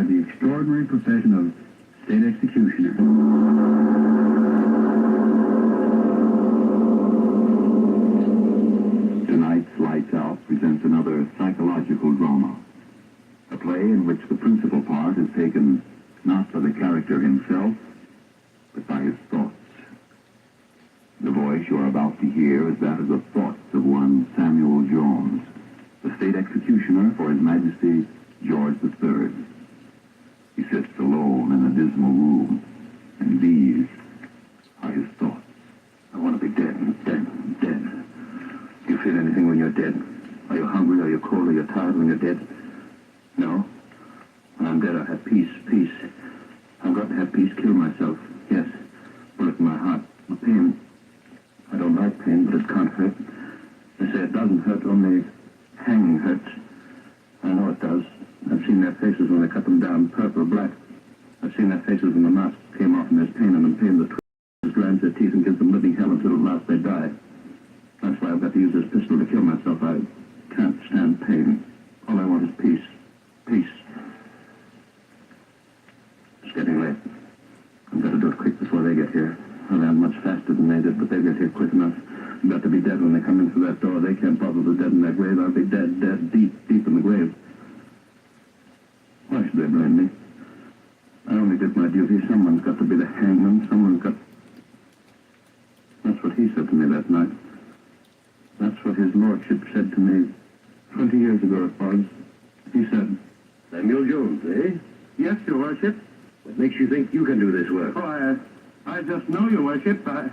the extraordinary profession of state executioner. Tonight's Lights Out presents another psychological drama. A play in which the principal part is taken not by the character himself, but by his thoughts. The voice you are about to hear is that of the thoughts of one Samuel Jones, the state executioner for His Majesty George III. He sits alone in a dismal room, and these are his thoughts. I want to be dead, dead, dead. Do you feel anything when you're dead? Are you hungry? Are you cold? Are you tired when you're dead? No? When I'm dead, I have peace, peace. I've got to have peace, kill myself. Yes. Bullet in my heart. The pain. I don't like pain, but it can't hurt. They say it doesn't hurt, only hanging hurts. I know it does. I've seen their faces when they cut them down, purple, black. I've seen their faces when the mask came off and there's pain in them, pain that grinds their teeth and gives them living hell until at last they die. That's why I've got to use this pistol to kill myself. I can't stand pain. All I want is peace. Peace. It's getting late. I've got to do it quick before they get here. I ran much faster than they did, but they get here quick enough. I've got to be dead when they come in through that door. They can't bother the dead in their grave. I'll be dead, dead, deep, deep in the grave. Why should they blame me? I only did my duty. Someone's got to be the hangman. Someone's got... That's what he said to me that night. That's what his lordship said to me 20 years ago it was. He said... Samuel Jones, eh? Yes, your worship. What makes you think you can do this work? Oh, I just know, your worship. I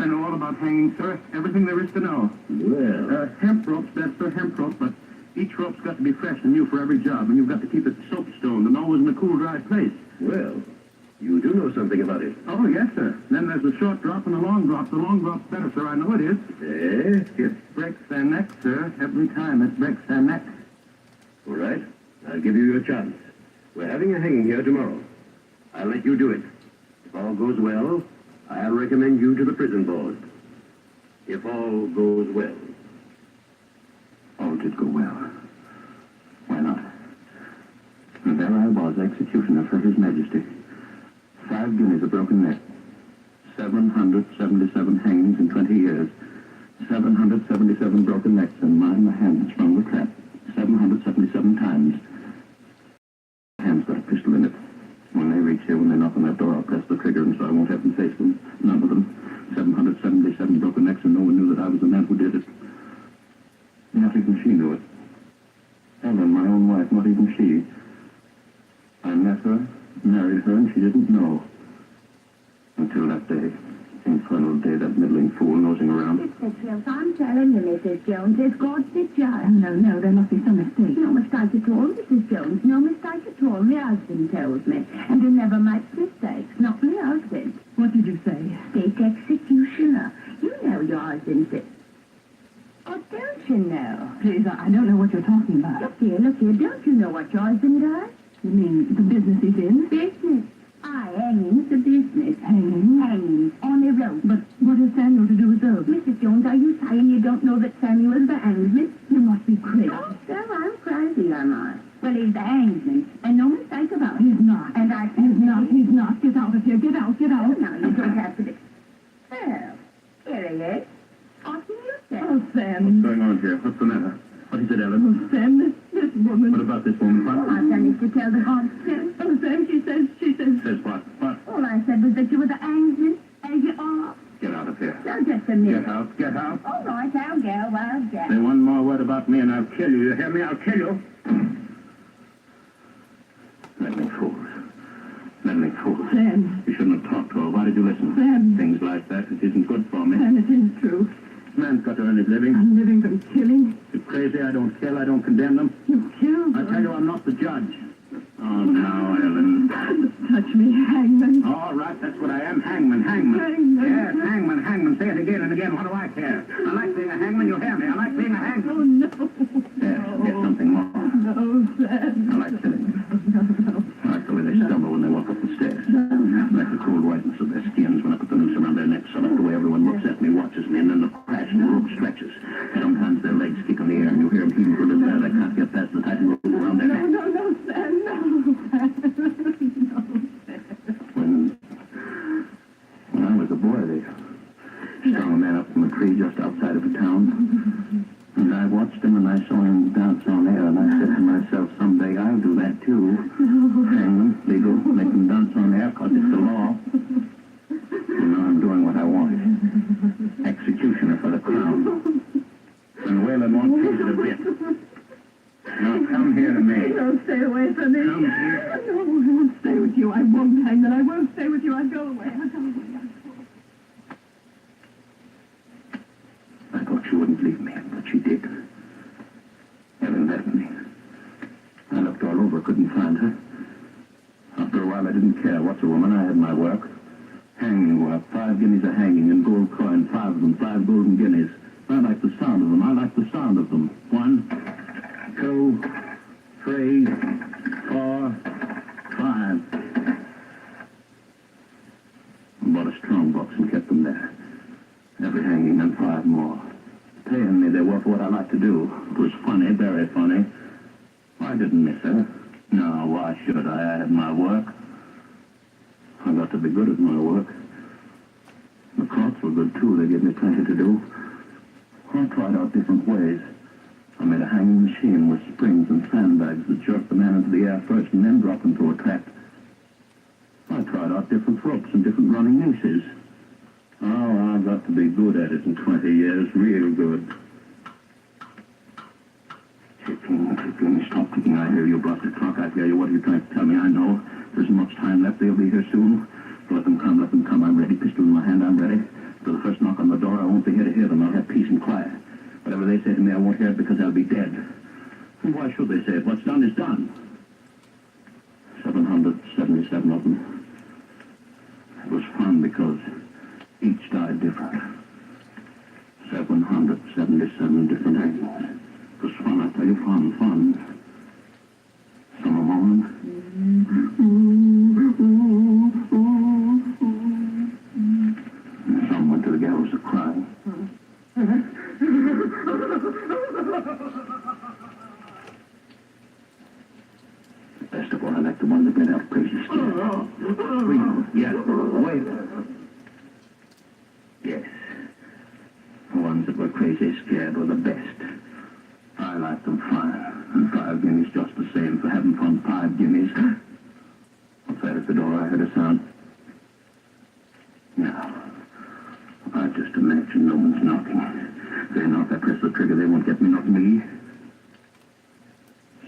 know all about hanging, sir. Everything there is to know. Well... Hemp rope's best for hemp rope, but each rope's got to be fresh and new for every job, and you've got to keep it soapstoned and always in a cool, dry place. Well, you do know something about it. Oh, yes, sir. Then there's the short drop and the long drop. The long drop's better, sir. I know it is. Eh? It breaks their neck, sir. Every time it breaks their neck. All right. I'll give you your chance. We're having a hanging here tomorrow. I'll let you do it. If all goes well, I'll recommend you to the prison board. If all goes well. All did go well. Why not? And there I was, executioner for His Majesty. 5 guineas a broken neck. 777 hangings in 20 years. 777 broken necks, and mine, the hand that sprung the trap. 777 times. The hand's got a pistol in it. When they reach here, when they knock on that door, I'll press the trigger, and so I won't have them face them. None of them. 777 broken necks, and no one knew that I was the man who did it. Not even she knew it. Ellen, my own wife, not even she. I met her, married her, and she didn't know. Until that day. Infernal day, that middling fool nosing around. It's the truth. I'm telling you, Mrs. Jones. It's God's judge. No, there must be some mistake. No mistake at all, Mrs. Jones. No mistake at all. My husband tells me. And he never makes mistakes. Not my husband. What did you say? State executioner. You know your husband's it. Oh, don't you know? Please, I don't know what you're talking about. Look here. Don't you know what your husband does? You mean the business he's in? Business. Aye, hanging's a business. Hanging? Hanging. On a rope. But what has Samuel to do with those? Mrs. Jones, are you saying you don't know that Samuel's the hangman? You must be crazy. Oh, sir, I'm crazy, am I? Well, he's the hangman, and no mistake about it. He's not. And I... He's not. Get out of here. Get out. Oh, no, you don't have to be... Oh, here he is. What can you say? Oh, Sam. What's going on here? What's the matter? What is it, Ellen? Oh, Sam, this woman. What about this woman? Oh, What? I've done it to tell the hard truth. Oh, Sam, she says... Says what? What? All I said was that you were the hangman, and you are. Get out of here. No, just a minute. Get out. Get out. All right, I'll go. Say one more word about me and I'll kill you. You hear me? I'll kill you. Meddling fools. Meddling fools. Sam. You shouldn't have talked to her. Why did you listen? Sam. Things like that, it isn't good for me. Sam, it is true. Man's got to earn his living. I'm living from killing. You're crazy. I don't kill. I don't condemn them. You killed I her. tell you, I'm not the judge. Oh, now, Ellen. Touch me, hangman. All right, that's what I am. Hangman. Hangman. Yes, hangman. Say it again and again. What do I care? I like being a hangman. You hear me? I like being a hangman. Oh, no. Yes, get something more. No, Sam. I like killing. No. I like the way they stumble when they walk up the stairs. I like the cold whiteness of their skins when I put the noose around their necks. I like the way everyone looks at me, watches me, and then the crash and the rope stretches. Sometimes their legs kick in the air, and you hear them heaving for a little while. They can't get past the tight rope around their neck. No, Sam, no. legal. Make them dance on there, 'cause it's the law. You know, I'm doing what I wanted. Executioner for the crown. And Whalen won't change it a bit. Now come here to me. No, stay away from me. Come here. No, I won't stay with you. I won't, Hangman. I won't stay with you. I'll go away. I'll go away. I thought she wouldn't leave me, but she did. Helen left me. I looked all over, couldn't find her. After a while, I didn't care. What's a woman? I had my work. Hanging work. 5 guineas a hanging and gold coin. 5 of them. 5 golden guineas. I like the sound of them. I like the sound of them. 1, 2, 3, 4, 5. I bought a strong box and kept them there. Every hanging and 5 more. Paying me they were for what I like to do. It was funny, very funny. I didn't miss her. No, why should I? I had my work. I got to be good at my work. The courts were good, too. They gave me plenty to do. I tried out different ways. I made a hanging machine with springs and sandbags that jerked the man into the air first and then dropped him to a track. I tried out different ropes and different running nooses. Oh, I got to be good at it in 20 years, real good. Ticking, stop ticking. I hear you, block the clock. I hear you. What are you trying to tell me? I know. There isn't much time left. They'll be here soon. Let them come, let them come. I'm ready. Pistol in my hand, I'm ready. To the first knock on the door, I won't be here to hear them. I'll have peace and quiet. Whatever they say to me, I won't hear it because I'll be dead. And why should they say it? What's done is done. 777 of them. It was fun because each died different. 777 different hangings. It was fun, I tell you, fun. Some of them. Some went to the gallows of crying. Best of all, I like the one that went out crazy scared. Scream, yes, wait. Yes. The ones that were crazy scared were the best. I liked them fine. And 5 guineas just the same for having fun. 5 guineas. Outside at the door, I heard a sound. Now, I just imagine no one's knocking. If they knock, I press the trigger. They won't get me, not me.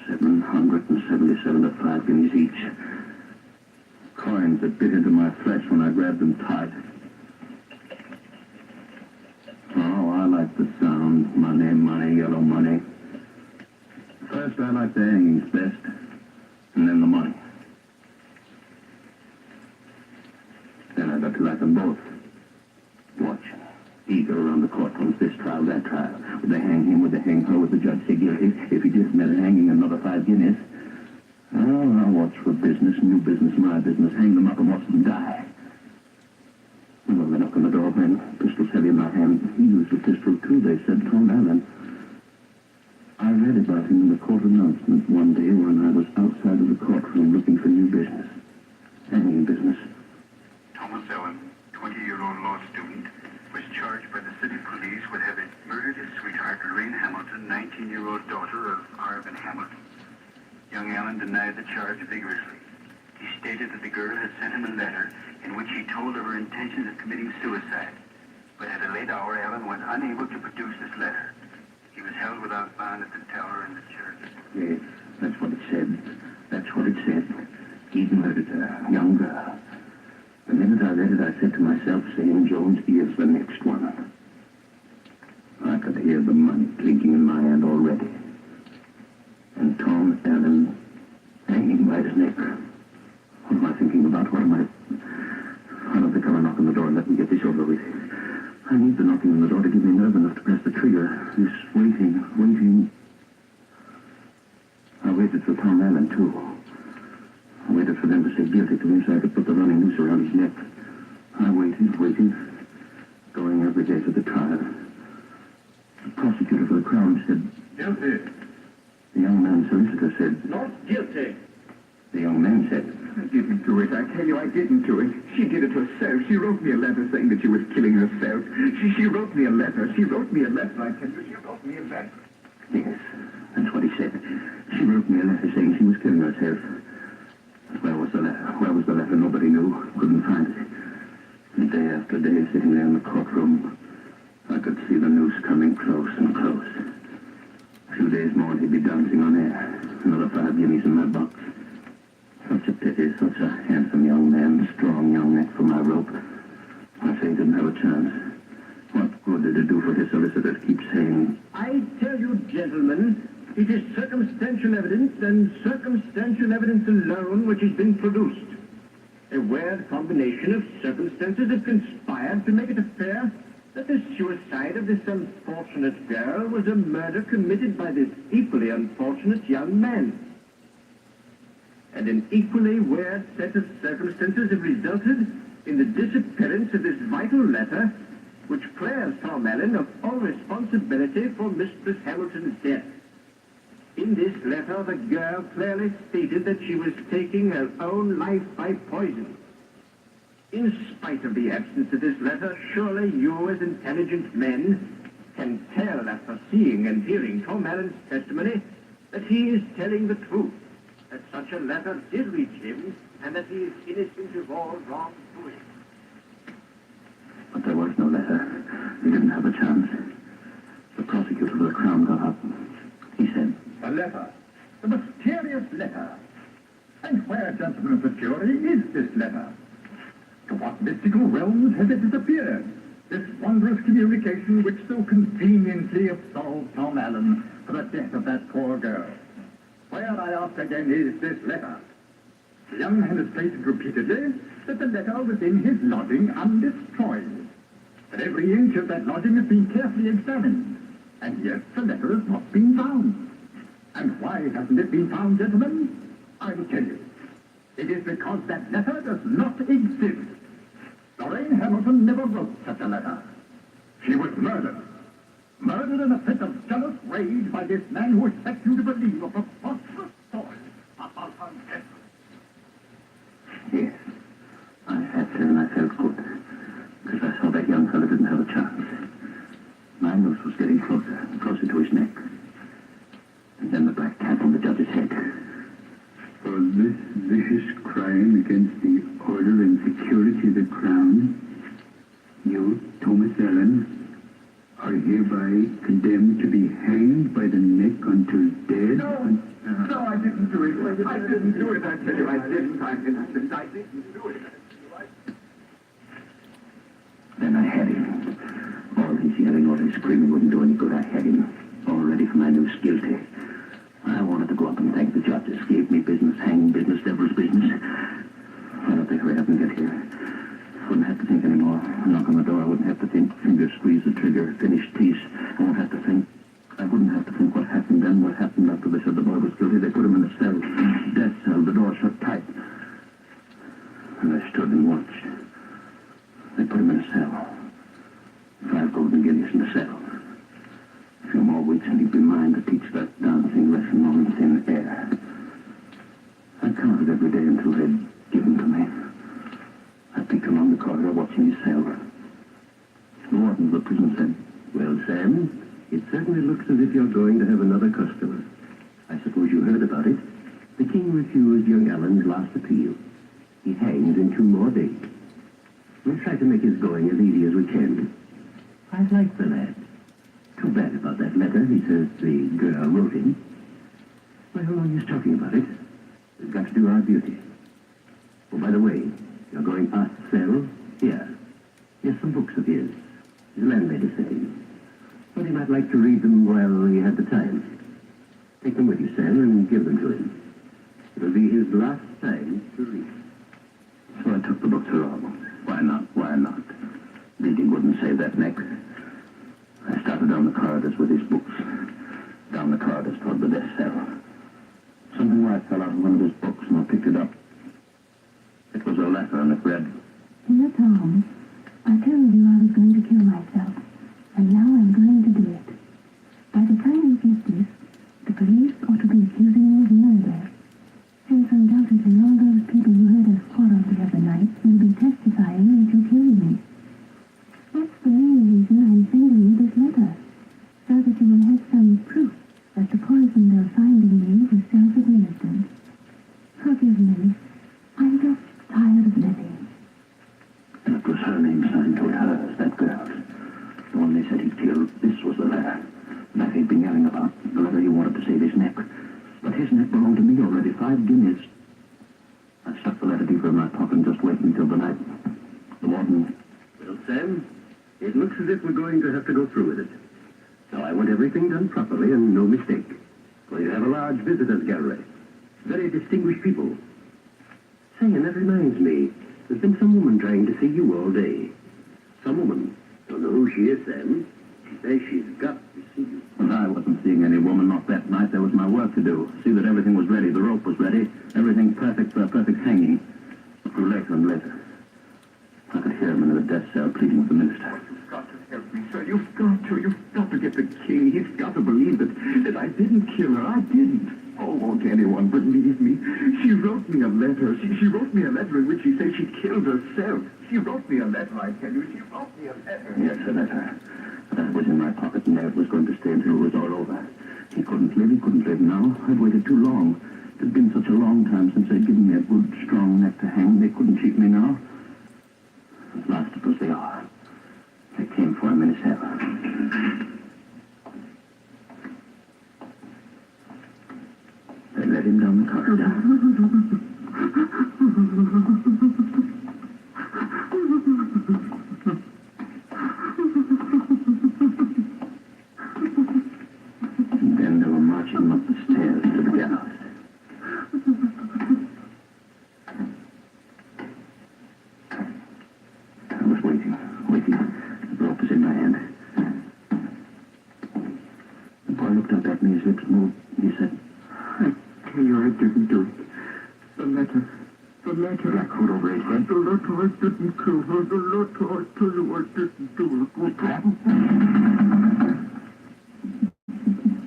777 to 5 guineas each. Coins that bit into my flesh when I grabbed them tight. Oh, I like the sound. Money, yellow money. First, I like the hangings best, and then the money. Then I got to like them both. Watching, eager around the courtrooms, this trial, that trial. Would they hang him? Would they hang her? Would the judge say guilty? If he didn't, they're hanging another 5 guineas. Oh, I'll watch for business, new business, my business. Hang them up and watch them die. Well, they knock on the door, man. Pistol's heavy in my hand. He used a pistol, too, they said. Tom Allen. I read about him in the court announcement one day when I was outside of the courtroom looking for new business. Hanging business. Thomas Allen, 20-year-old law student, was charged by the city police with having murdered his sweetheart, Lorraine Hamilton, 19-year-old daughter of Arvin Hamilton. Young Allen denied the charge vigorously. He stated that the girl had sent him a letter in which he told of her intentions of committing suicide. But at a late hour, Allen was unable to produce this letter. He was held without bond at the tower in the church. Yes, that's what it said. That's what it said. He'd murdered her, young girl. The minute I read it, I said to myself, Sam Jones is the next one. I could hear the money clinking in my hand already. And Tom Allen hanging by his neck. What am I thinking about? What am I don't think I'll knock on the door and let me get this over with. I need the knocking on the door to give me nerve enough to press the trigger. This waiting. I waited for Tom Allen, too. I waited for them to say guilty to him so I could put the running noose around his neck. I waited, going every day to the trial. The prosecutor for the Crown said... Guilty. The young man's solicitor said... Not guilty. The young man said... I didn't do it. I tell you, I didn't do it. She did it herself. She wrote me a letter saying that she was killing herself. She wrote me a letter. I tell you, she wrote me a letter. Yes, that's what he said. She wrote me a letter saying she was killing herself. Where was the Nobody knew. Couldn't find it. And day after day, sitting there in the courtroom, I could see the noose coming close and close. A few days more and he'd be dancing on air. Another 5 guineas in my box. Such a pity, such a handsome young man, strong young neck for my rope. I say he didn't have a chance. What good did it do for his solicitor to keep saying, I tell you, gentlemen, it is circumstantial evidence, and circumstantial evidence alone, which has been produced. A weird combination of circumstances have conspired to make it appear that the suicide of this unfortunate girl was a murder committed by this equally unfortunate young man. And an equally weird set of circumstances have resulted in the disappearance of this vital letter, which clears Tom Allen of all responsibility for Mistress Hamilton's death. In this letter, the girl clearly stated that she was taking her own life by poison. In spite of the absence of this letter, surely you as intelligent men can tell after seeing and hearing Tom Allen's testimony that he is telling the truth, that such a letter did reach him, and that he is innocent of all wrongdoing. But there was no letter. He didn't have a chance. The prosecutor of the Crown got up. He said, "A letter. The mysterious letter. And where, gentlemen of the jury, is this letter? To what mystical realms has it disappeared? This wondrous communication which so conveniently absolved Tom Allen for the death of that poor girl. Where, I ask again, is this letter? The young man has stated repeatedly that the letter was in his lodging undestroyed. But every inch of that lodging has been carefully examined, and yet the letter has not been found. And why hasn't it been found, gentlemen? I will tell you. It is because that letter does not exist. Lorraine Hamilton never wrote such a letter. She was murdered. Murdered in a fit of jealous rage by this man who expects you to believe a preposterous story about her death. yes, I had to, and I felt good. Because I saw that young fellow didn't have a chance. My noose was getting closer, closer to his neck. And then the black cap on the judge's head. For this vicious crime against the order and security of the Crown, you, Thomas Allen, are hereby condemned to be hanged by the neck until dead. No, I didn't do it. I didn't do it. I tell you, I didn't. I didn't do it. Then I had him. All his yelling, all his screaming wouldn't do any good. I had him. All ready for my noose, guilty. I wanted to go up and thank the judges. Gave me business, hanging business, devil's business. I don't think hurry up and get here. Wouldn't have to think anymore. Knock on the door, I wouldn't have to think. Finger squeeze the trigger, finish piece. I won't have to think. I wouldn't have to think what happened then, what happened after they said the boy was guilty. They put him in a cell. Death cell, the door shut tight. And I stood and watched. They put him in a cell. 5 golden guineas in the cell. A few more weeks and he'd be mine to teach that dancing lesson on thin air. I counted every day until they'd given to me. I peeked along the corridor watching his cell. The warden of the prison said, "Well, Sam, it certainly looks as if you're going to have another customer. I suppose you heard about it. The king refused young Allen's last appeal. He hangs in 2 more days. We'll try to make his going as easy as we can. I like the lad. Too bad about that letter. He says the girl wrote him. Well, how long are you talking about it? We've got to do our duty. Oh, by the way, you're going past the cell? Here. Here's some books of his. His landlady said. But he might like to read them while he had the time. Take them with you, Sam, and give them to him. It'll be his last time to read. So I took the books along. Why not? Why not? Reading wouldn't save that neck. I started down the corridors with his books. Down the corridors toward the death cell. Something white fell out of one of his books, and I picked it up. It was a letter, and it read, Dear Tom, I told you I was going to kill myself, and now I'm going to do it. By the plain business, the police ought to be accusing me of murder, since undoubtedly all those people who heard letter in my pocket and just waiting till the night. The warden... Well, Sam, it looks as if we're going to have to go through with it. Now, I want everything done properly and no mistake. For you have a large visitors gallery. Very distinguished people. Say, and that reminds me, there's been some woman trying to see you all day. Some woman. Don't know who she is, Sam. She says she's got to see you. Well, I wasn't seeing any woman, not that night. There was my work to do. See that everything was ready. The rope was ready. Everything perfect for a perfect hanging. It grew later and later. I could hear him in the death cell pleading with the minister. You've got to help me, sir. You've got to get the king. He's got to believe that I didn't kill her. I didn't. Oh, won't anyone believe me? She wrote me a letter. She wrote me a letter in which she said she killed herself. She wrote me a letter, I tell you. She wrote me a letter. Yes, a letter. That was in my pocket, and there it was going to stay until it was all over. He couldn't live now. I'd waited too long. It had been such a long time since they'd given me a good, strong neck to hang. They couldn't cheat me now. At last it was the hour. They came for him in his cell. They led him down the corridor. And then they were marching him up the stairs to the gallows. I was waiting. The rope was in my hand. The boy looked up at me, his lips moved. He said, I tell you, I didn't do it. The letter. Black hood over his head. The letter, I didn't kill her. The letter, I tell you, I didn't do it. What happened?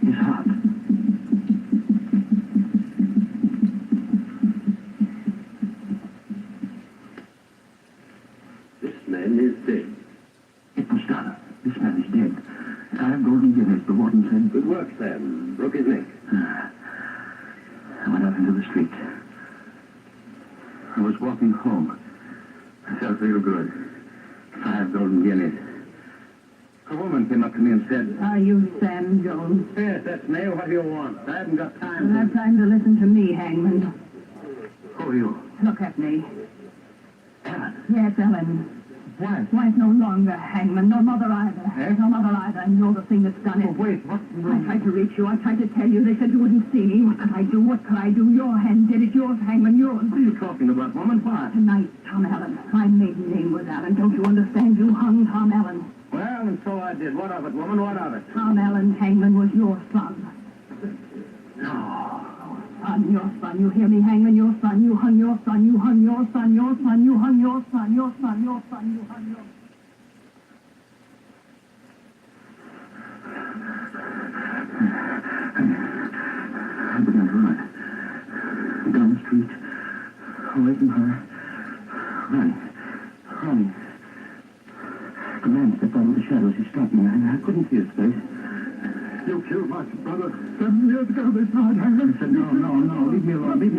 His heart. This man is dead. It was done. This man is dead. 5 golden guineas, the warden said. Good work, Sam. Broke his neck. I went out into the street. I was walking home. I felt real good. 5 golden guineas. A woman came up to me and said, Are you Sam Jones? Yes, that's me. What do you want? I haven't got You time have time to listen to me, Hangman. Who are you? Look at me. Ellen. Yes, Ellen. Wife. Wife no longer, Hangman. No mother either. Eh? No mother either. And you're the thing that's done it. Oh, wait, what? I tried to reach you. I tried to tell you. They said you wouldn't see me. What could I do? What could I do? Your hand did it. Yours, Hangman. Yours. What are you talking about, woman? What? Tonight, Tom Allen. My maiden name was Allen. Don't you understand? You hung Tom Allen. Well, and so I did. What of it, woman? What of it? Tom Allen, Hangman, was your son. No. Your son. You hear me, Hangman? Your son. You hung your son. You hung your son. Your son. You hung your son. Your son. Your son. You hung your son. I began to run. Down the street. Away from her. Running. A man stepped out of the shadows. He stopped me. I couldn't see his face. You killed my brother 7 years ago this night, Hangman. I said, no. Leave me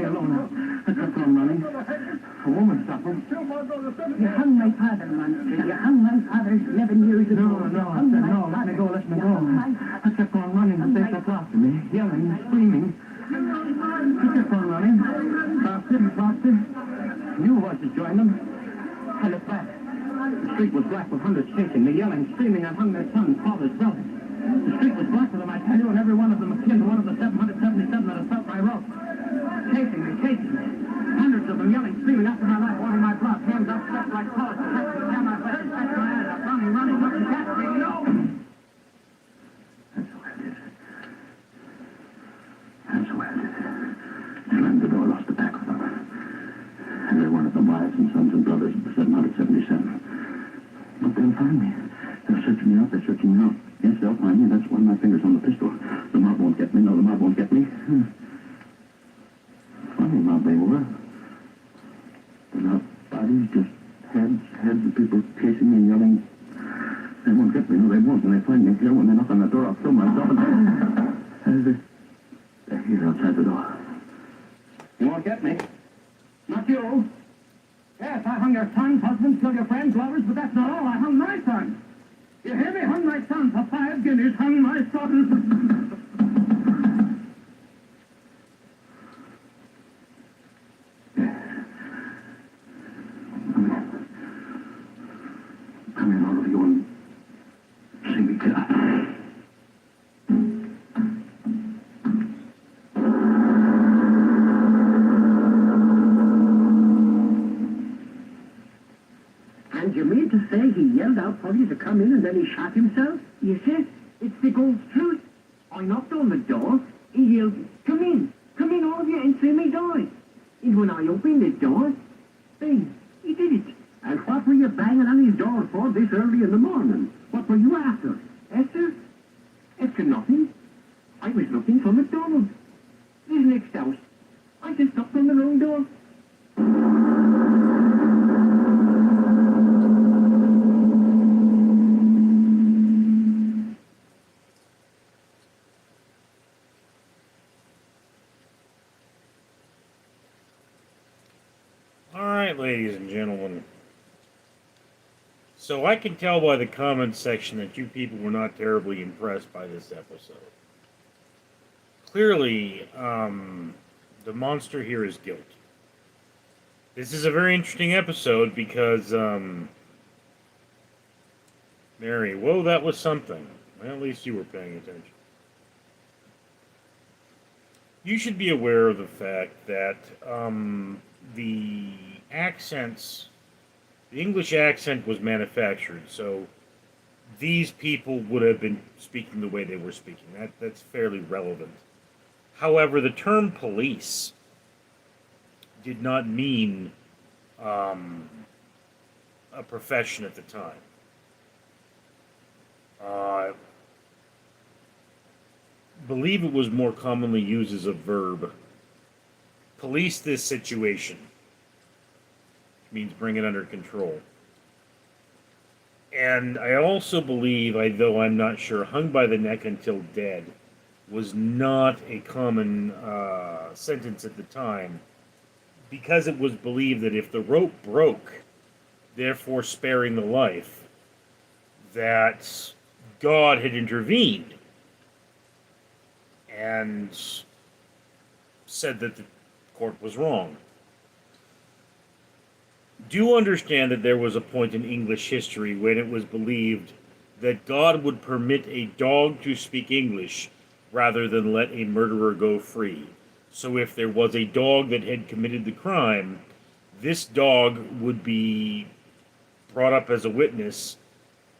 alone now. I kept on running. A woman stopped me. You hung my father, monster. You hung my father 11 years ago. No. I said, no. Let me go. I kept on running. They kept after me, yelling, screaming. I kept on running. Faster. New voices joined them. I looked back. The street was black with hundreds chasing me, yelling, screaming. I hung their sons, fathers, brothers. The street was black with them, I tell you, and every one of them akin to one of the 777 that had felt my rope. Chasing me. Hundreds of them yelling, screaming after my life, wanting my blood. Hands up, stepped like bullets, attached me down my face, attached my hands up, running, looking, catch me, no! That's what I did. Slammed the door, lost the back of them. Every one of them wives and sons and brothers of the 777. But they'll find me. They're searching me out. Yes, they'll find me. That's why my finger's on the pistol. The mob won't get me. No, the mob won't get me. Funny mob they were. They're not bodies, just heads of people chasing me and yelling. They won't get me. No, they won't. When they find me here, when they knock on the door, I'll throw myself and... They're here outside the door. You won't get me. Not you. Yes, I hung your sons, husbands, killed your friends, lovers, but that's not all. I hung my son. You hear me? Hung my son for 5 guineas. Hung my son. say he yelled out for you to come in and then he shot himself? Yes, sir. It's the God's truth. I knocked on the door. He yelled, come in, all of you, and see me die. And when I opened the door, bang, he did it. And what were you banging on his door for this early in the morning? What were you after? After? After nothing. I was looking for McDonald's. His next house. I just knocked on the wrong door. All right, ladies and gentlemen. So I can tell by the comments section that you people were not terribly impressed by this episode. Clearly, the monster here is guilty. This is a very interesting episode because, Mary, whoa, that was something. Well, at least you were paying attention. You should be aware of the fact that the accents, the English accent was manufactured, so these people would have been speaking the way they were speaking. That's fairly relevant. However, the term police did not mean a profession at the time. I believe it was more commonly used as a verb. Police this situation means bring it under control. And I also believe, though I'm not sure, hung by the neck until dead was not a common sentence at the time, because it was believed that if the rope broke, therefore sparing the life, that God had intervened and said that the court was wrong. Do understand that there was a point in English history when it was believed that God would permit a dog to speak English rather than let a murderer go free. So if there was a dog that had committed the crime, this dog would be brought up as a witness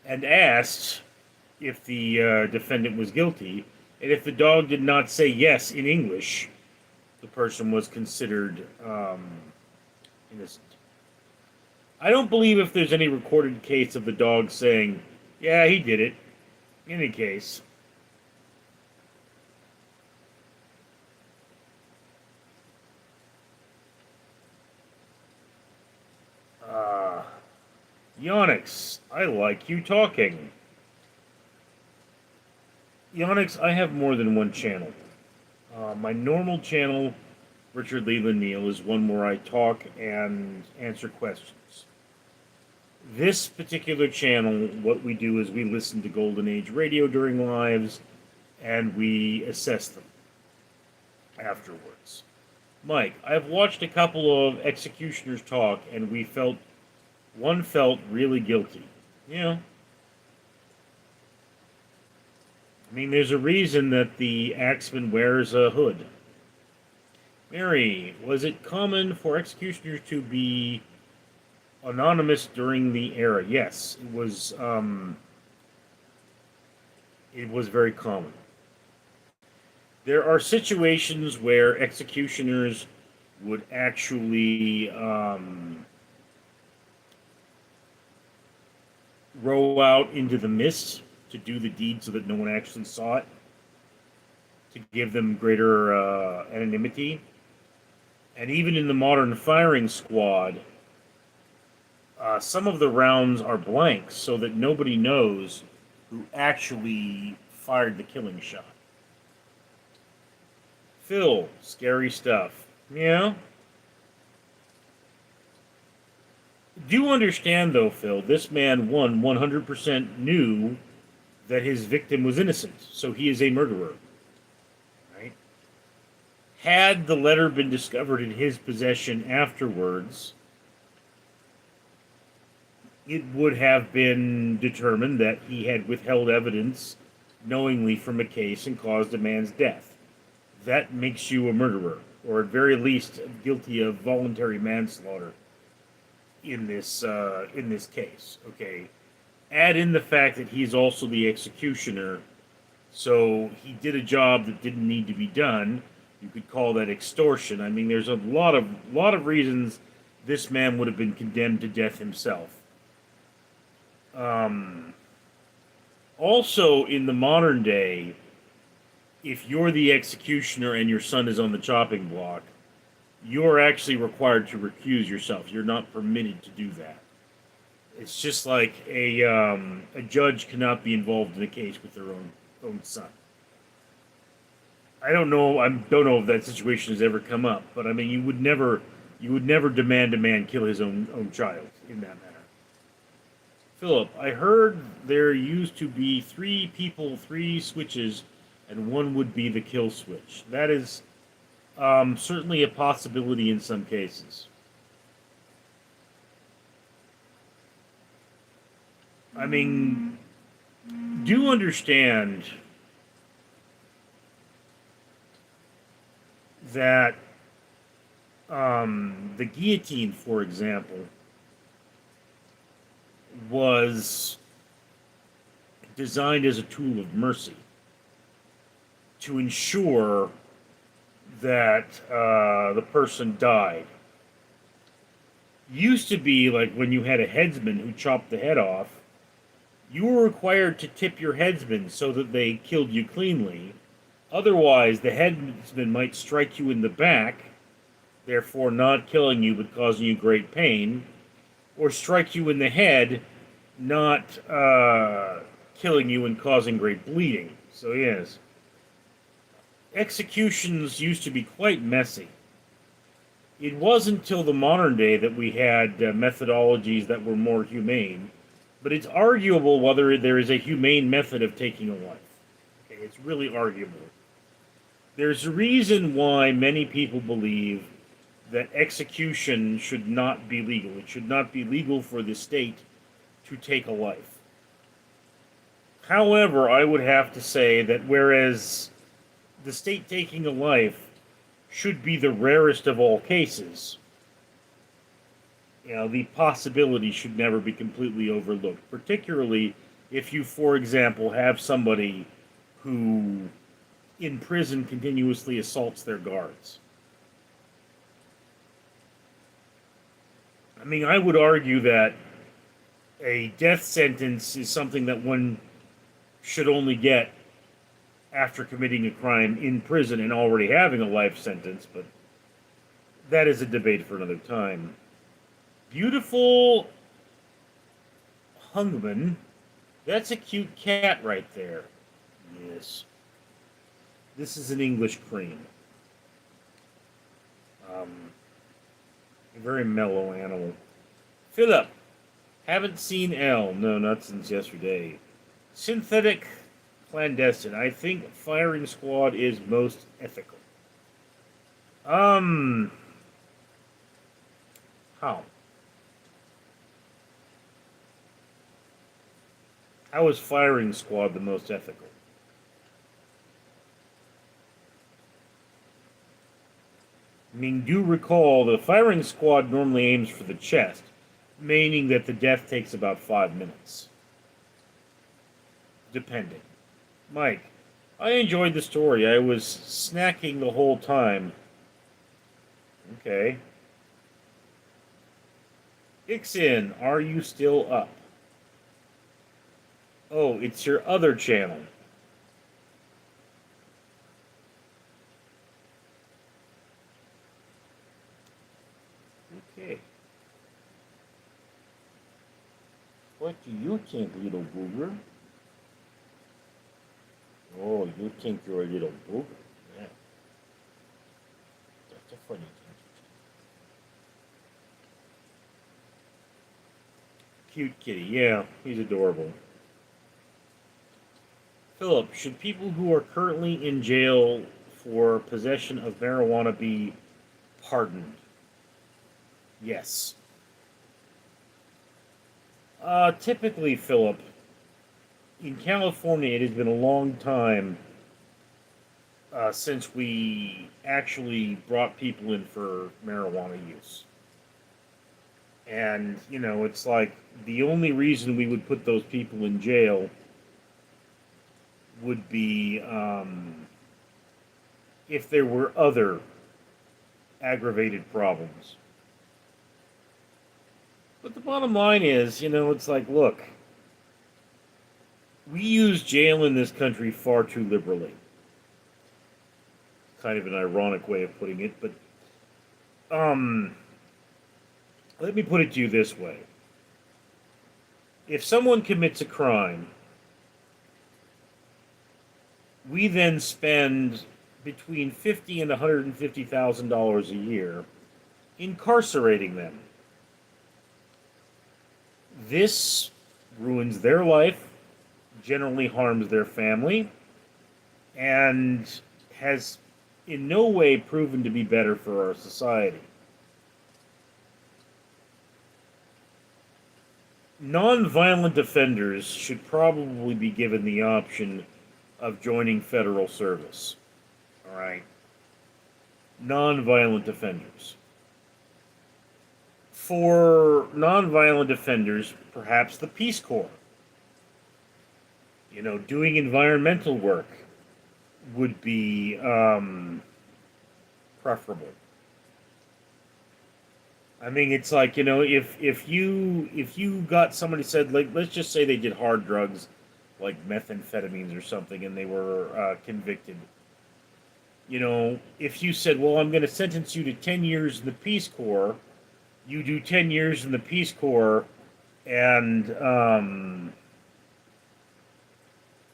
and asked if the defendant was guilty, and if the dog did not say yes in English, the person was considered innocent. I don't believe if there's any recorded case of the dog saying, yeah, he did it. In any case. Yonix, I like you talking. Yonix, I have more than one channel. My normal channel, Richard Leland Neal, is one where I talk and answer questions. This particular channel, what we do is we listen to Golden Age radio during lives, and we assess them afterwards. Mike, I've watched a couple of executioners talk, and one felt really guilty. Yeah. I mean, there's a reason that the axeman wears a hood. Mary, was it common for executioners to be anonymous during the era? Yes, it was very common. There are situations where executioners would actually roll out into the mist to do the deed so that no one actually saw it, to give them greater anonymity. And even in the modern firing squad, some of the rounds are blank so that nobody knows who actually fired the killing shot. Phil, scary stuff. Yeah? Do understand, though, Phil, this man, 100% knew that his victim was innocent, so he is a murderer. Right? Had the letter been discovered in his possession afterwards, it would have been determined that he had withheld evidence knowingly from a case and caused a man's death. That makes you a murderer, or at very least guilty of voluntary manslaughter. in this case. Okay, add in the fact that he's also the executioner, so he did a job that didn't need to be done. You could call that extortion. I mean, there's a lot of reasons this man would have been condemned to death himself. Also, in the modern day, if you're the executioner and your son is on the chopping block, you're actually required to recuse yourself. You're not permitted to do that. It's just like a judge cannot be involved in a case with their own son. I don't know if that situation has ever come up, but I mean, you would never demand a man kill his own child in that manner. Philip, I heard there used to be 3 people, 3 switches, and one would be the kill switch. That is certainly a possibility in some cases. I mean, do understand that the guillotine, for example, was designed as a tool of mercy to ensure that the person died. Used to be like when you had a headsman who chopped the head off, you were required to tip your headsman so that they killed you cleanly. Otherwise, the headsman might strike you in the back, therefore not killing you but causing you great pain, or strike you in the head, not killing you and causing great bleeding. So yes, executions used to be quite messy. It wasn't until the modern day that we had methodologies that were more humane, but it's arguable whether there is a humane method of taking a life. Okay, it's really arguable. There's a reason why many people believe that execution should not be legal. It should not be legal for the state to take a life. However, I would have to say that whereas the state taking a life should be the rarest of all cases, the possibility should never be completely overlooked, particularly if you, for example, have somebody who in prison continuously assaults their guards. I mean, I would argue that a death sentence is something that one should only get after committing a crime in prison and already having a life sentence, but that is a debate for another time. Beautiful Hungman. That's a cute cat right there. Yes. This is an English cream. A very mellow animal. Philip. Haven't seen Elle. No, not since yesterday. Synthetic clandestine. I think firing squad is most ethical. How? How is firing squad the most ethical? I mean, do recall the firing squad normally aims for the chest, meaning that the death takes about 5 minutes. Depending. Mike, I enjoyed the story. I was snacking the whole time. Okay. Ixin, are you still up? Oh, it's your other channel. Okay. What do you think, little booger? Oh, you think you're a little booger? Yeah. That's a funny thing. Cute kitty. Yeah, he's adorable. Philip, should people who are currently in jail for possession of marijuana be pardoned? Yes. Typically, Philip, in California, it has been a long time since we actually brought people in for marijuana use. And, it's like the only reason we would put those people in jail would be if there were other aggravated problems. But the bottom line is, it's like, look, we use jail in this country far too liberally. Kind of an ironic way of putting it, but let me put it to you this way. If someone commits a crime, we then spend between $50,000 and $150,000 a year incarcerating them. This ruins their life, generally harms their family, and has in no way proven to be better for our society. Non-violent offenders should probably be given the option of joining federal service. All right. Non-violent offenders. For non-violent offenders, perhaps the Peace Corps. Doing environmental work would be preferable. I mean, it's like, if you got somebody said, like, let's just say they did hard drugs, like methamphetamines or something, and they were convicted. If you said, well, I'm going to sentence you to 10 years in the Peace Corps, you do 10 years in the Peace Corps, and,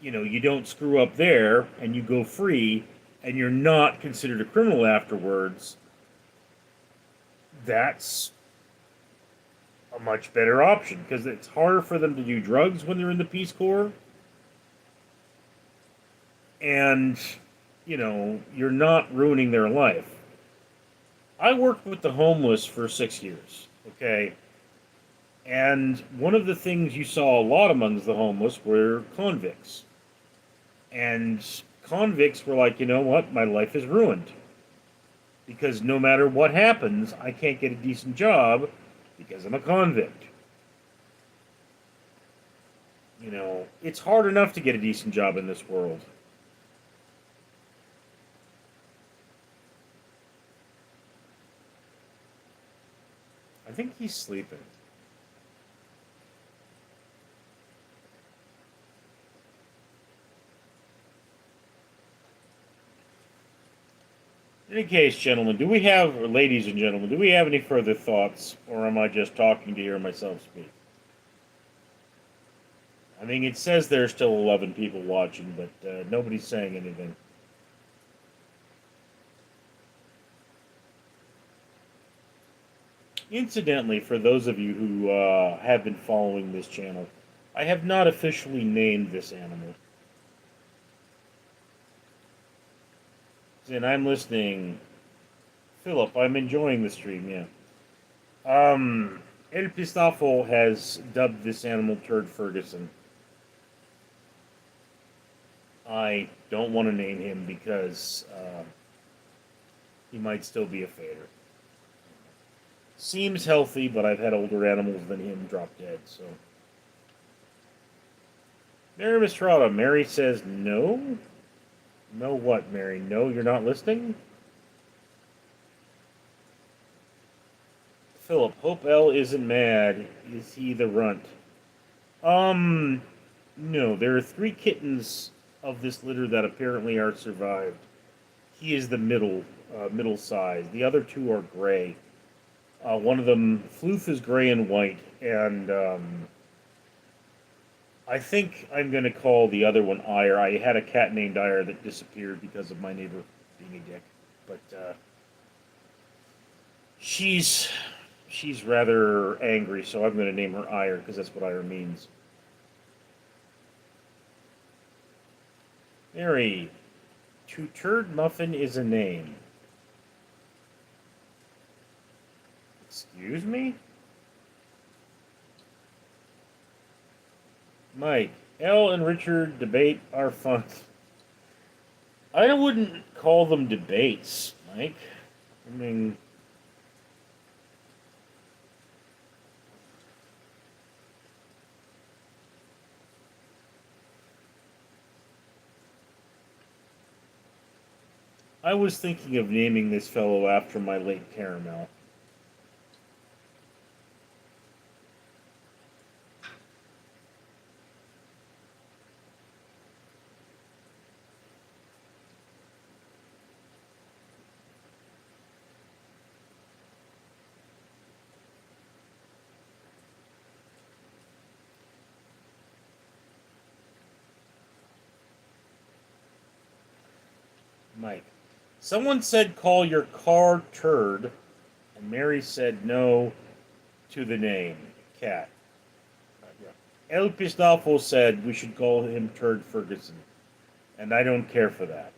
you don't screw up there, and you go free, and you're not considered a criminal afterwards, that's a much better option, because it's harder for them to do drugs when they're in the Peace Corps, and, you're not ruining their life. I worked with the homeless for 6 years, okay? And one of the things you saw a lot amongst the homeless were convicts. And convicts were like, you know what, my life is ruined. Because no matter what happens, I can't get a decent job because I'm a convict. It's hard enough to get a decent job in this world. I think he's sleeping. In any case, gentlemen, or ladies and gentlemen, do we have any further thoughts, or am I just talking to hear myself speak? I mean, it says there's still 11 people watching, but nobody's saying anything. Incidentally, for those of you who have been following this channel, I have not officially named this animal. And I'm listening. Philip, I'm enjoying the stream, yeah. El Pistafo has dubbed this animal Turd Ferguson. I don't want to name him because he might still be a fader. Seems healthy, but I've had older animals than him drop dead, so. Mary Mistrada, Mary says no? No what, Mary? No, you're not listening? Philip, hope L isn't mad. Is he the runt? No, there are 3 kittens of this litter that apparently are survived. He is the middle size. The other 2 are gray. One of them, Floof, is gray and white, and I think I'm going to call the other one Ire. I had a cat named Ire that disappeared because of my neighbor being a dick, but she's rather angry, so I'm going to name her Ire because that's what Ire means. Mary, to Turd Muffin is a name. Excuse me? Mike, Elle and Richard debate are fun. I wouldn't call them debates, Mike. I mean, I was thinking of naming this fellow after my late Caramel. Mike. Someone said call your car Turd, and Mary said no to the name, Cat. El Pistolfo said we should call him Turd Ferguson, and I don't care for that.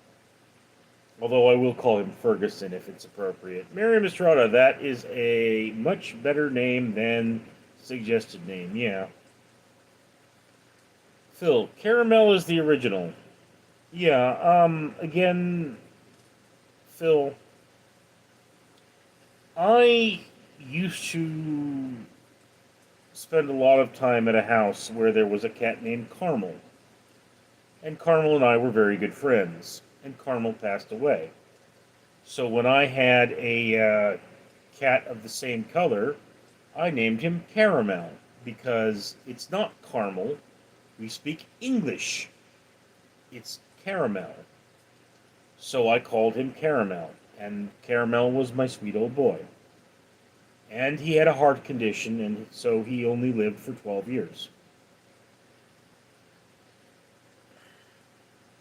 Although I will call him Ferguson if it's appropriate. Mary Mistrada, that is a much better name than suggested name, yeah. Phil, Caramel is the original. Yeah, again, Phil, I used to spend a lot of time at a house where there was a cat named Carmel. And Carmel and I were very good friends. And Carmel passed away. So when I had a cat of the same color, I named him Caramel. Because it's not Carmel. We speak English. It's Caramel. So I called him Caramel. And Caramel was my sweet old boy. And he had a heart condition, and so he only lived for 12 years.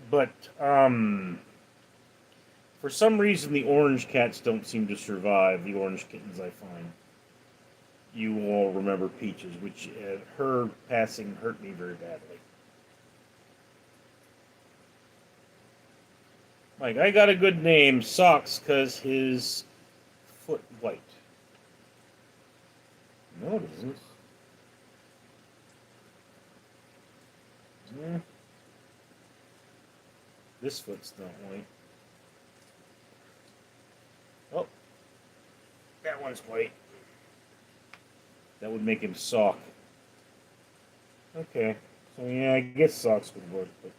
But, for some reason, the orange cats don't seem to survive, the orange kittens, I find. You all remember Peaches, which her passing hurt me very badly. Mike, I got a good name, Socks, because his foot white. No, it isn't. Yeah. This foot's not white. Oh. That one's white. That would make him Sock. Okay. So yeah, I guess Socks would work, but...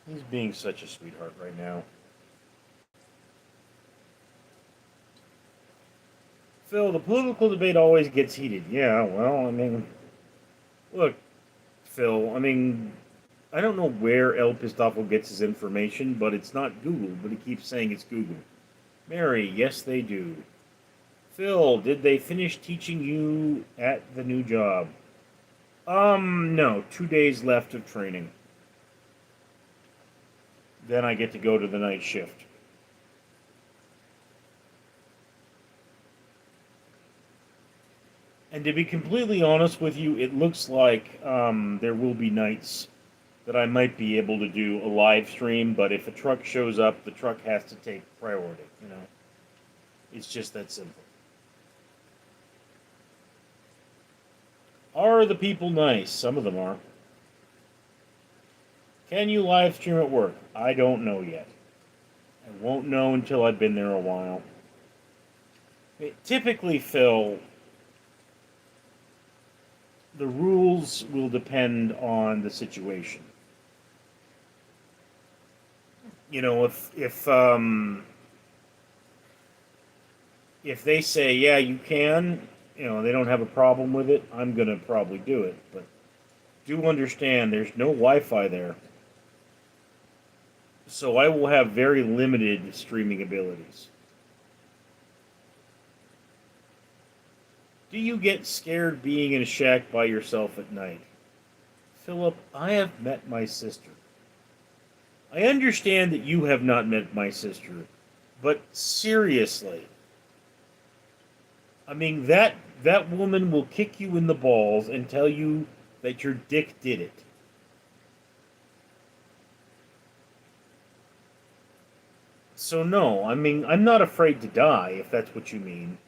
He's being such a sweetheart right now. Phil, the political debate always gets heated. Yeah, well, I mean... Look, Phil, I mean... I don't know where El Pistolfo gets his information, but it's not Google, but he keeps saying it's Google. Mary, yes they do. Phil, did they finish teaching you at the new job? No. 2 days left of training. Then I get to go to the night shift. And to be completely honest with you, it looks like there will be nights that I might be able to do a live stream, but if a truck shows up, the truck has to take priority, you know. It's just that simple. Are the people nice? Some of them are. Can you live stream at work? I don't know yet. I won't know until I've been there a while. Typically, Phil, the rules will depend on the situation. You know, if they say, yeah, you can, you know, they don't have a problem with it, I'm going to probably do it. But do understand there's no Wi-Fi there. So I will have very limited streaming abilities. Do you get scared being in a shack by yourself at night? Philip, I have met my sister. I understand that you have not met my sister, but seriously, I mean, that woman will kick you in the balls and tell you that your dick did it. So no, I mean, I'm not afraid to die, if that's what you mean.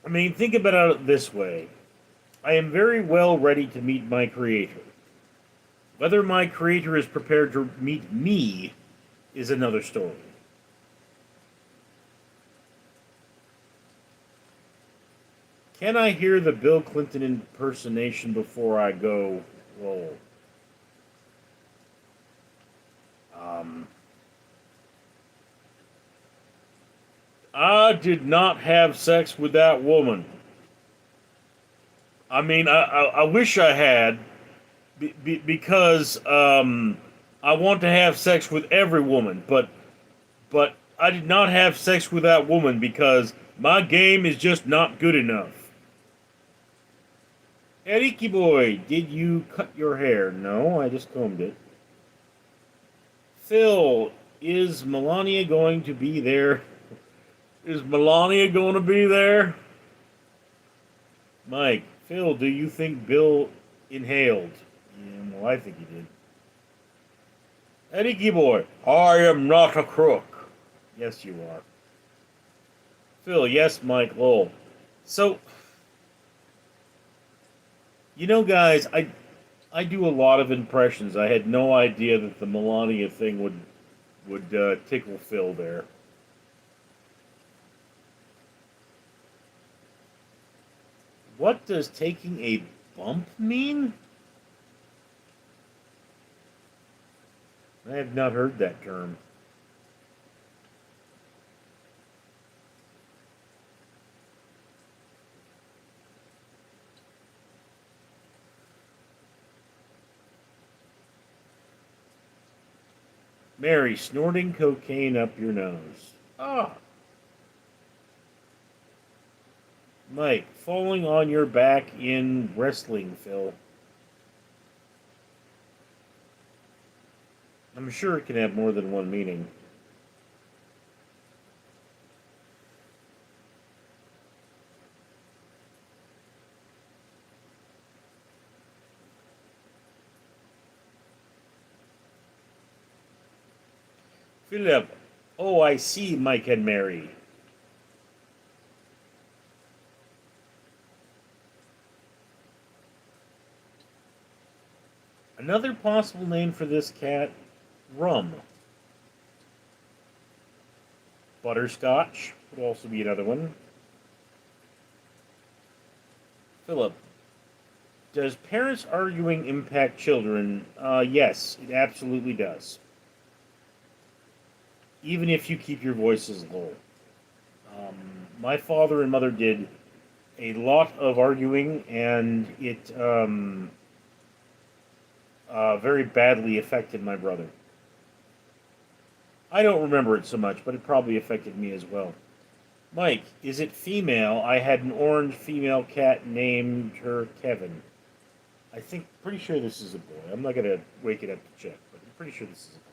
I mean, think about it this way. I am very well ready to meet my Creator. Whether my Creator is prepared to meet me is another story. Can I hear the Bill Clinton impersonation before I go roll? I did not have sex with that woman. I mean, I wish I had, because I want to have sex with every woman, but I did not have sex with that woman because my game is just not good enough. Eriki boy, did you cut your hair? No, I just combed it. Phil, is Melania going to be there? Is Melania going to be there? Mike, Phil, do you think Bill inhaled? Yeah, well, I think he did. Eriki boy, I am not a crook. Yes, you are. Phil, yes, Mike, lol. So, you know, guys, I do a lot of impressions. I had no idea that the Melania thing would tickle Phil there. What does taking a bump mean? I have not heard that term. Mary, snorting cocaine up your nose. Ah. Mike, falling on your back in wrestling, Phil. I'm sure it can have more than one meaning. Philip, oh, I see, Mike and Mary. Another possible name for this cat, Rum. Butterscotch would also be another one. Philip, does parents arguing impact children? Yes, it absolutely does. Even if you keep your voices low. My father and mother did a lot of arguing, and it very badly affected my brother. I don't remember it so much, but it probably affected me as well. Mike, is it female? I had an orange female cat, named her Kevin. Pretty sure this is a boy. I'm not going to wake it up to check, but I'm pretty sure this is a boy.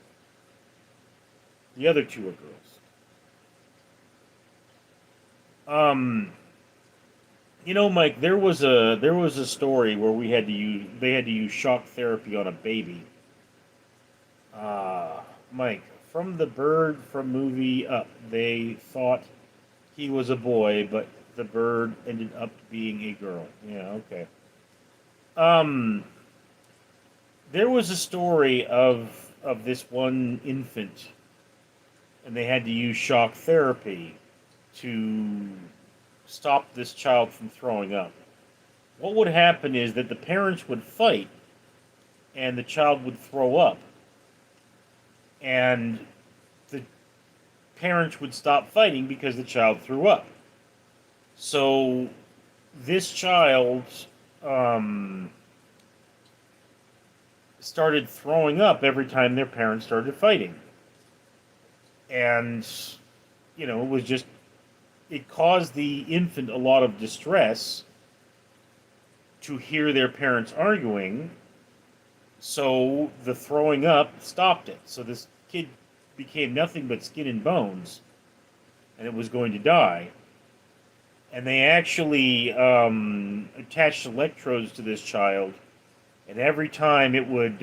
The other two are girls. You know, Mike, there was a story where they had to use shock therapy on a baby. Mike, from the bird from movie Up, they thought he was a boy, but the bird ended up being a girl. Yeah, okay. There was a story of this one infant, and they had to use shock therapy to stop this child from throwing up. What would happen is that the parents would fight, and the child would throw up, and the parents would stop fighting because the child threw up. So this child started throwing up every time their parents started fighting. And, you know, it caused the infant a lot of distress to hear their parents arguing, so the throwing up stopped it. So this kid became nothing but skin and bones, and it was going to die. And they actually attached electrodes to this child, and every time it would,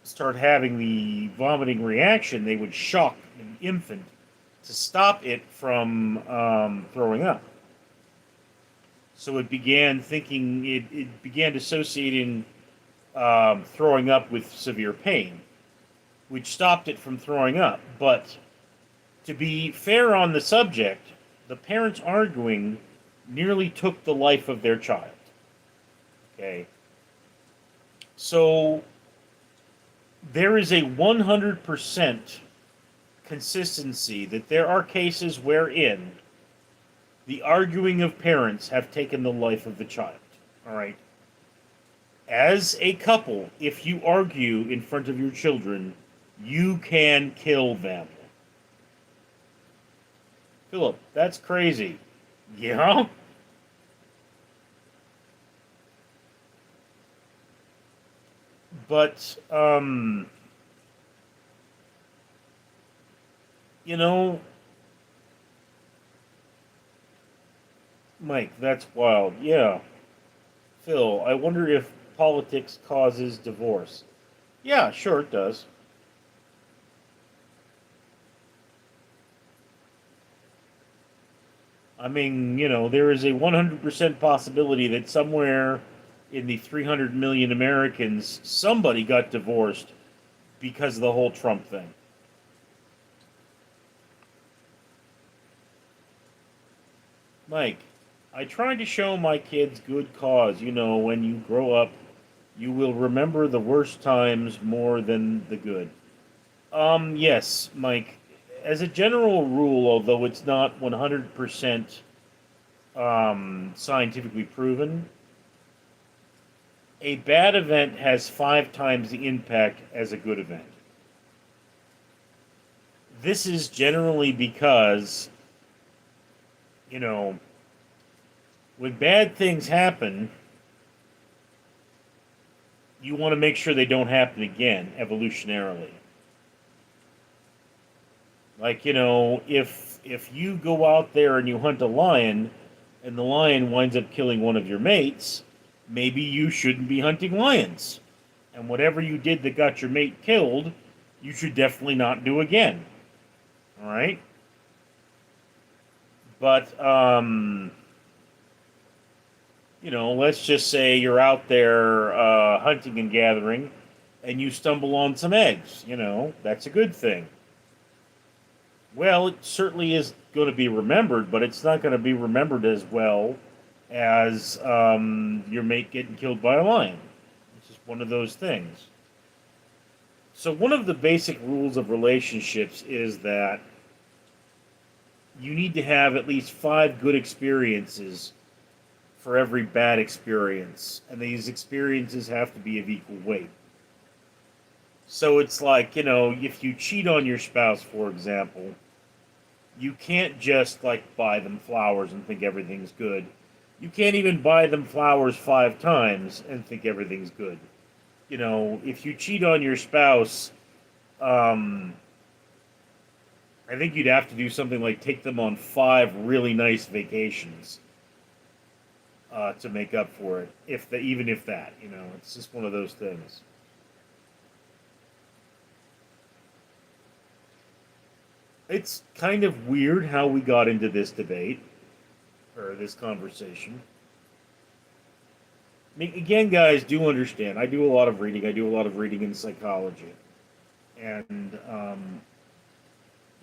start having the vomiting reaction, they would shock the infant to stop it from throwing up. So it began associating throwing up with severe pain, which stopped it from throwing up. But To be fair on the subject, the parents arguing nearly took the life of their child. Okay. So there is a 100% consistency that there are cases wherein the arguing of parents have taken the life of the child. All right. As a couple, if you argue in front of your children, you can kill them. Philip, that's crazy. Yeah? But, you know, Mike, that's wild. Yeah. Phil, I wonder if politics causes divorce. Yeah, sure it does. I mean, there is a 100% possibility that somewhere in the 300 million Americans, somebody got divorced because of the whole Trump thing. Mike, I try to show my kids good cause. When you grow up, you will remember the worst times more than the good. Yes, Mike. As a general rule, although it's not 100% scientifically proven, a bad event has 5 times the impact as a good event. This is generally because, when bad things happen, you want to make sure they don't happen again, evolutionarily. Like, if you go out there and you hunt a lion, and the lion winds up killing one of your mates, maybe you shouldn't be hunting lions. And whatever you did that got your mate killed, you should definitely not do again. Alright? But, let's just say you're out there hunting and gathering, and you stumble on some eggs. That's a good thing. Well, it certainly is going to be remembered, but it's not going to be remembered as well as your mate getting killed by a lion. It's just one of those things. So one of the basic rules of relationships is that you need to have at least 5 good experiences for every bad experience. And these experiences have to be of equal weight. So it's like, if you cheat on your spouse, for example, you can't just, buy them flowers and think everything's good. You can't even buy them flowers 5 times and think everything's good. If you cheat on your spouse, I think you'd have to do something like take them on 5 really nice vacations to make up for it. Even if that, it's just one of those things. It's kind of weird how we got into this debate, or this conversation. I mean, again, guys, do understand, I do a lot of reading. I do a lot of reading in psychology. And,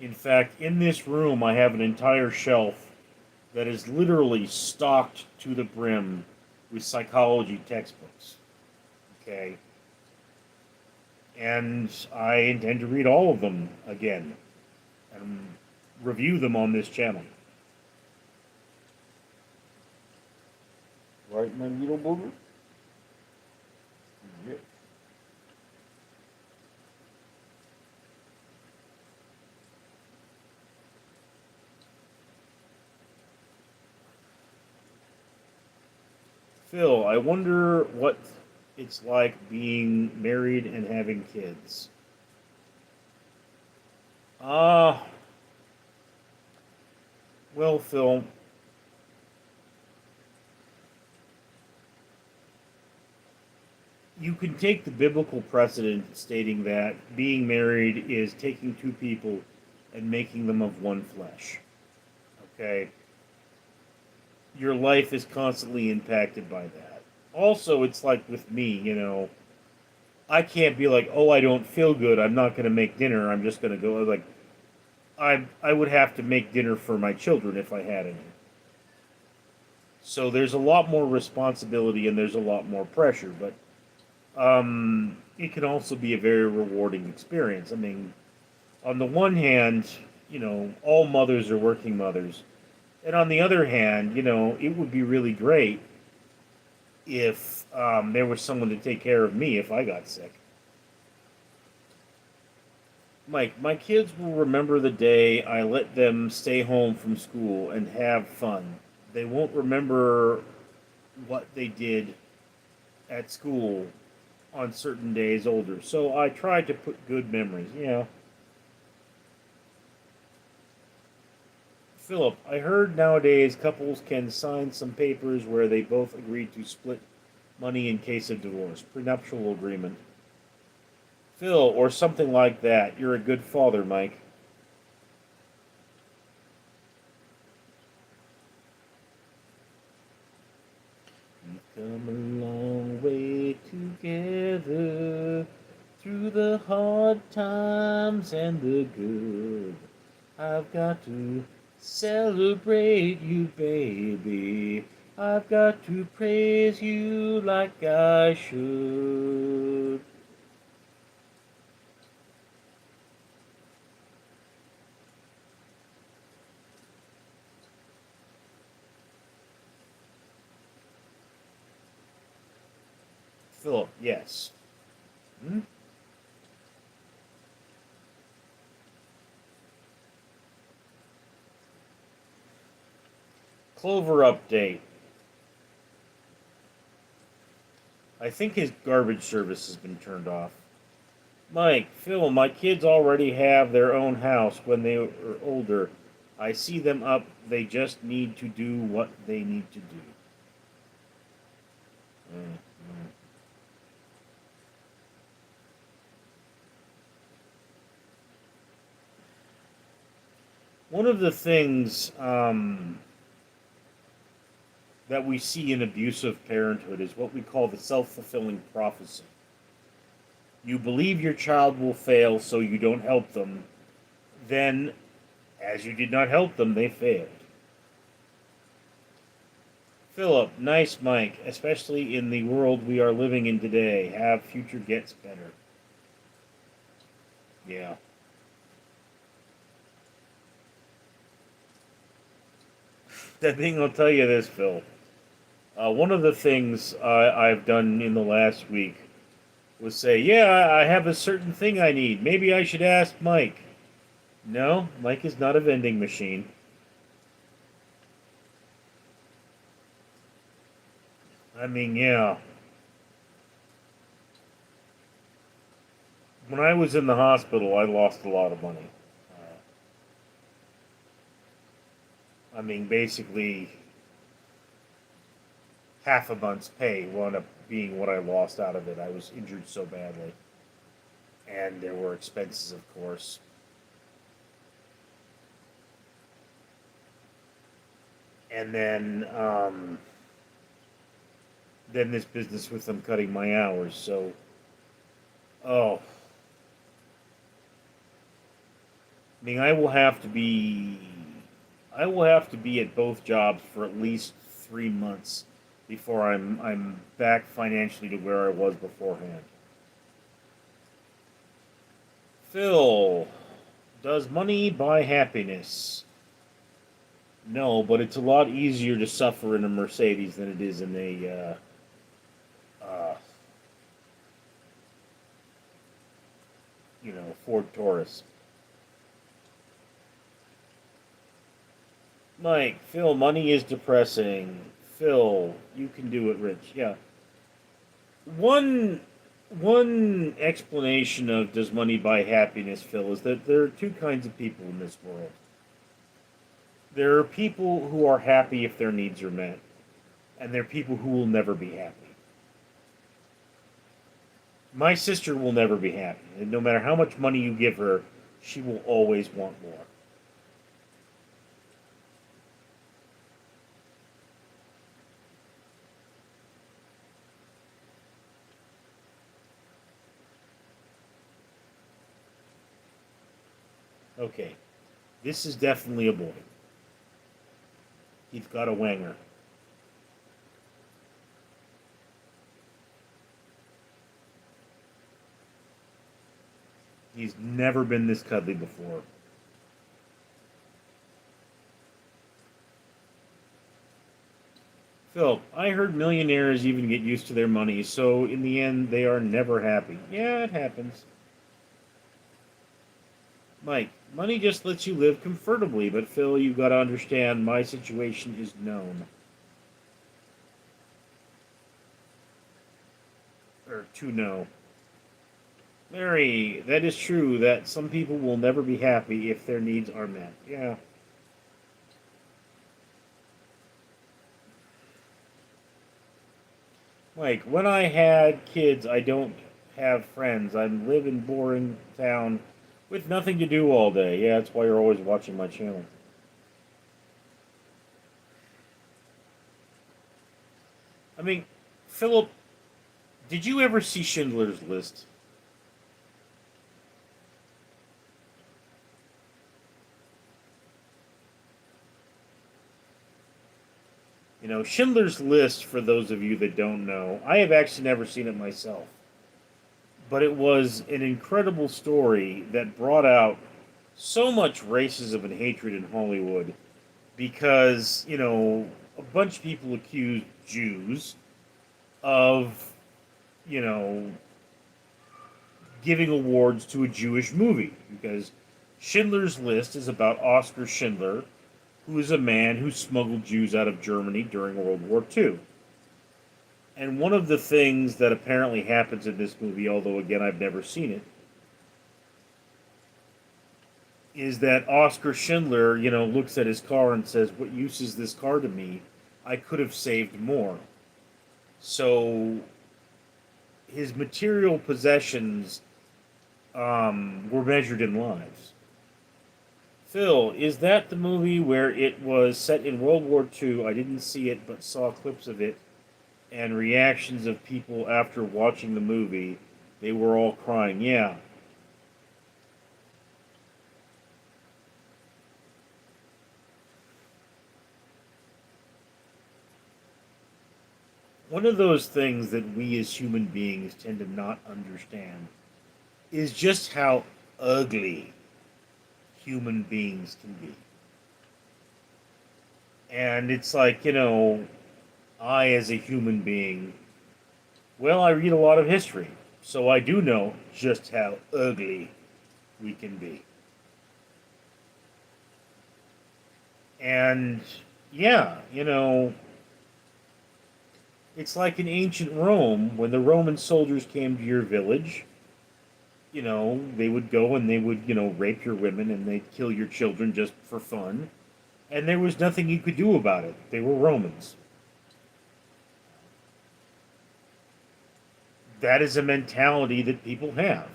in fact, in this room, I have an entire shelf that is literally stocked to the brim with psychology textbooks. Okay? And I intend to read all of them again and review them on this channel. Right, my little booger? Yeah. Phil, I wonder what it's like being married and having kids. Well, Phil, you can take the biblical precedent stating that being married is taking 2 people and making them of one flesh. Okay? Your life is constantly impacted by that. Also, it's like with me, I can't be like, oh, I don't feel good, I'm not going to make dinner, I'm just going to go, I would have to make dinner for my children if I had any. So there's a lot more responsibility and there's a lot more pressure, but it can also be a very rewarding experience. I mean, on the one hand, all mothers are working mothers, and on the other hand, it would be really great if there was someone to take care of me if I got sick. Mike, my kids will remember the day I let them stay home from school and have fun. They won't remember what they did at school on certain days older. So I try to put good memories, Philip, I heard nowadays couples can sign some papers where they both agree to split money in case of divorce. Prenuptial agreement. Phil, or something like that. You're a good father, Mike. We've come a long way together through the hard times and the good. I've got to celebrate you, baby. I've got to praise you like I should. Philip, yes. Clover update. I think his garbage service has been turned off. Mike, Phil, my kids already have their own house when they are older. I see them up. They just need to do what they need to do. One of the things that we see in abusive parenthood is what we call the self-fulfilling prophecy. You believe your child will fail, so you don't help them. Then, as you did not help them, they failed. Philip, nice Mike, especially in the world we are living in today. Have future gets better. Yeah. That thing, I'll tell you this, Phil. One of the things I've done in the last week was say, yeah, I have a certain thing I need. Maybe I should ask Mike. No, Mike is not a vending machine. I mean, yeah. When I was in the hospital, I lost a lot of money. I mean, basically, half a month's pay wound up being what I lost out of it. I was injured so badly. And there were expenses, of course. And then this business with them cutting my hours. So, I mean, I will have to be at both jobs for at least 3 months before I'm back financially to where I was beforehand. Phil, does money buy happiness? No, but it's a lot easier to suffer in a Mercedes than it is in a Ford Taurus. Mike, Phil, money is depressing. Phil, you can do it, Rich. Yeah. One explanation of does money buy happiness, Phil, is that there are two kinds of people in this world. There are people who are happy if their needs are met, and there are people who will never be happy. My sister will never be happy, and no matter how much money you give her, she will always want more. Okay. This is definitely a boy. He's got a wanger. He's never been this cuddly before. Phil, I heard millionaires even get used to their money, so in the end they are never happy. Yeah, it happens. Mike, money just lets you live comfortably, but Phil, you gotta understand my situation is known. Or to know. Larry, that is true that some people will never be happy if their needs are met. Yeah. Like, when I had kids, I don't have friends. I live in boring town with nothing to do all day. Yeah, that's why you're always watching my channel. I mean, Philip, did you ever see Schindler's List? You know, Schindler's List, for those of you that don't know, I have actually never seen it myself. But it was an incredible story that brought out so much racism and hatred in Hollywood because, you know, a bunch of people accused Jews of, you know, giving awards to a Jewish movie because Schindler's List is about Oskar Schindler, who is a man who smuggled Jews out of Germany during World War II. And one of the things that apparently happens in this movie, although again I've never seen it, is that Oskar Schindler, you know, looks at his car and says, "What use is this car to me? I could have saved more." So his material possessions were measured in lives. Phil, is that the movie where it was set in World War II? I didn't see it, but saw clips of it and reactions of people after watching the movie. They were all crying. Yeah. One of those things that we as human beings tend to not understand is just how ugly human beings can be. And it's like, you know, I as a human being, well, I read a lot of history, so I do know just how ugly we can be. And, yeah, you know, it's like in ancient Rome, when the Roman soldiers came to your village, you know, they would go and they would, you know, rape your women and they'd kill your children just for fun. And there was nothing you could do about it. They were Romans. That is a mentality that people have.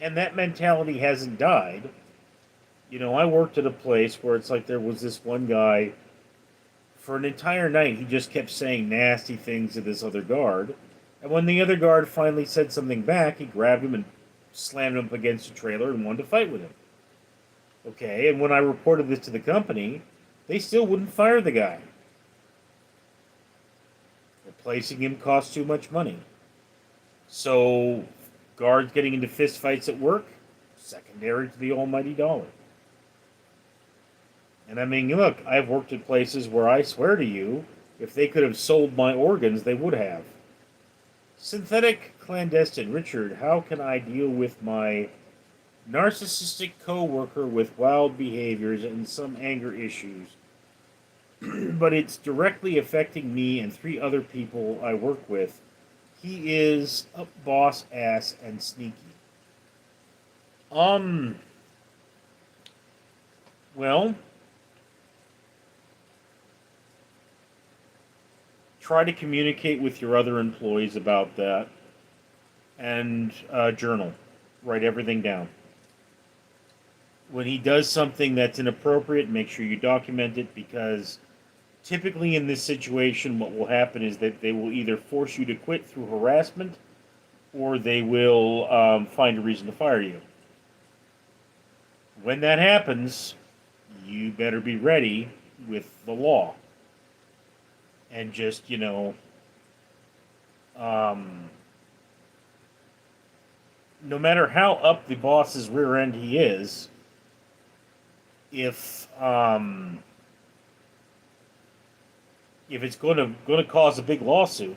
And that mentality hasn't died. You know, I worked at a place where it's like there was this one guy, for an entire night, he just kept saying nasty things to this other guard. And when the other guard finally said something back, he grabbed him and slammed him up against a trailer and wanted to fight with him. Okay, and when I reported this to the company, they still wouldn't fire the guy. Replacing him cost too much money. So, guards getting into fistfights at work, secondary to the almighty dollar. And I mean, look, I've worked at places where I swear to you, if they could have sold my organs, they would have. Synthetic clandestine. Richard, how can I deal with my narcissistic co-worker with wild behaviors and some anger issues? But it's directly affecting me and 3 other people I work with. He is a boss ass and sneaky. Well, try to communicate with your other employees about that, and journal. Write everything down. When he does something that's inappropriate, make sure you document it, because typically in this situation what will happen is that they will either force you to quit through harassment, or they will find a reason to fire you. when that happens, you better be ready with the law. And just, no matter how up the boss's rear end he is, if it's going to cause a big lawsuit,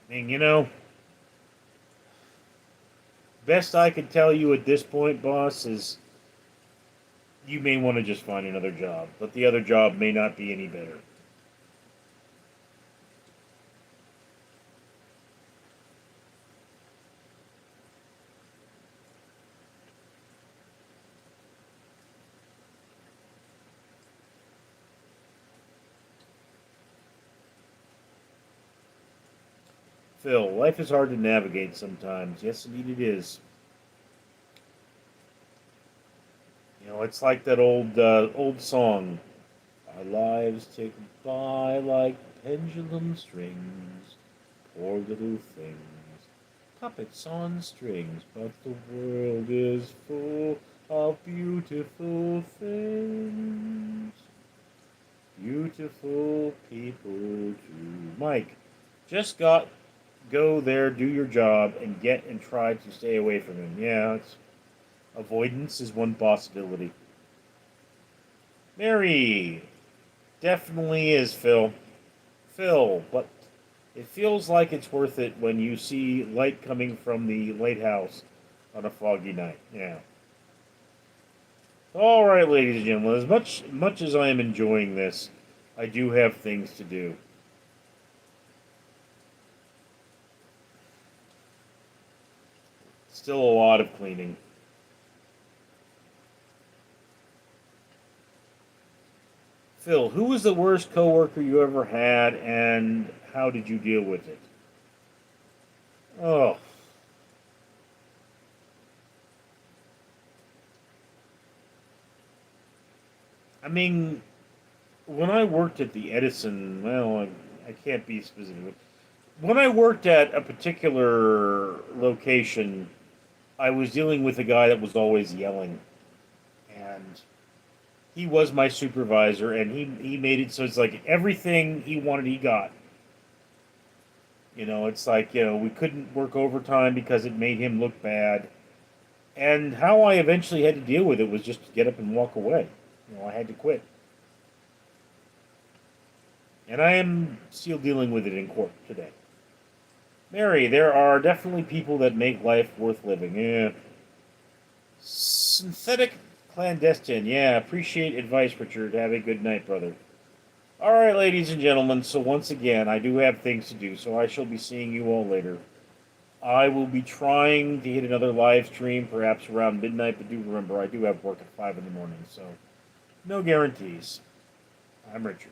I mean, best I can tell you at this point, boss, is you may want to just find another job, but the other job may not be any better. Phil, life is hard to navigate sometimes. Yes, indeed it is. It's like that old song. Our lives tick by like pendulum strings, poor little things, puppets on strings, but the world is full of beautiful things, beautiful people too. Mike, just go there, do your job, and try to stay away from him. Yeah, avoidance is one possibility. Mary, definitely is, Phil. Phil, but it feels like it's worth it when you see light coming from the lighthouse on a foggy night. Yeah. All right, ladies and gentlemen, as much as I am enjoying this, I do have things to do. Still a lot of cleaning. Phil, who was the worst coworker you ever had, and how did you deal with it? Oh. I mean, when I worked at the Edison, well, I can't be specific. When I worked at a particular location, I was dealing with a guy that was always yelling. And he was my supervisor, and he made it so it's like everything he wanted, he got. It's like, we couldn't work overtime because it made him look bad. And how I eventually had to deal with it was just to get up and walk away. I had to quit. And I am still dealing with it in court today. Mary, there are definitely people that make life worth living. Yeah. Synthetic clandestine. Yeah, appreciate advice, Richard. Have a good night, brother. All right, ladies and gentlemen, so once again, I do have things to do, so I shall be seeing you all later. I will be trying to hit another live stream, perhaps around midnight, but do remember, I do have work at 5 in the morning, so no guarantees. I'm Richard.